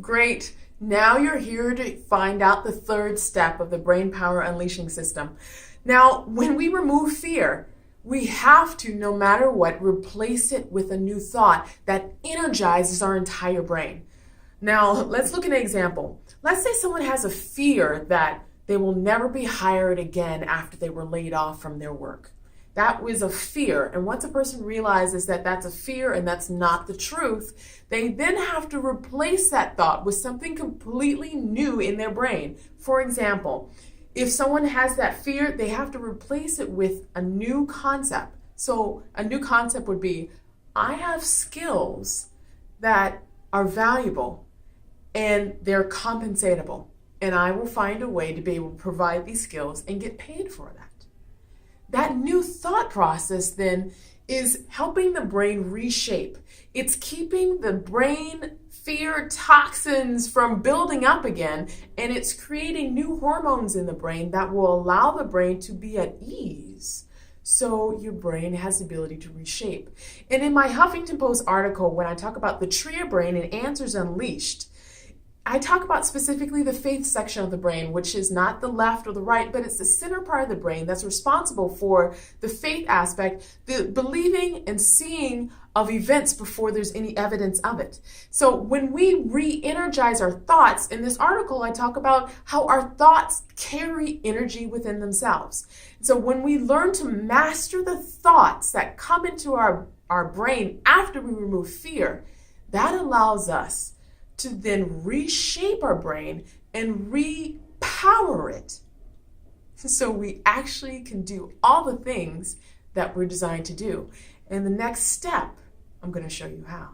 Great. Now you're here to find out the third step of the Brainpower Unleashing system. Now, when we remove fear, we have to, no matter what, replace it with a new thought that energizes our entire brain. Now, let's look at an example. Let's say someone has a fear that they will never be hired again after they were laid off from their work. That was a fear. And once a person realizes that that's a fear and that's not the truth, they then have to replace that thought with something completely new in their brain. For example, if someone has that fear, they have to replace it with a new concept. So a new concept would be, I have skills that are valuable and they're compensatable. And I will find a way to be able to provide these skills and get paid for that. That new thought process then is helping the brain reshape. It's keeping the brain fear toxins from building up again, and it's creating new hormones in the brain that will allow the brain to be at ease. So your brain has the ability to reshape. And in my Huffington Post article, when I talk about the Tria brain and Answers Unleashed, I talk about specifically the faith section of the brain, which is not the left or the right, but it's the center part of the brain that's responsible for the faith aspect, the believing and seeing of events before there's any evidence of it. So when we re-energize our thoughts, in this article, I talk about how our thoughts carry energy within themselves. So when we learn to master the thoughts that come into our brain after we remove fear, that allows us to then reshape our brain and repower it. So we actually can do all the things that we're designed to do. And the next step, I'm going to show you how.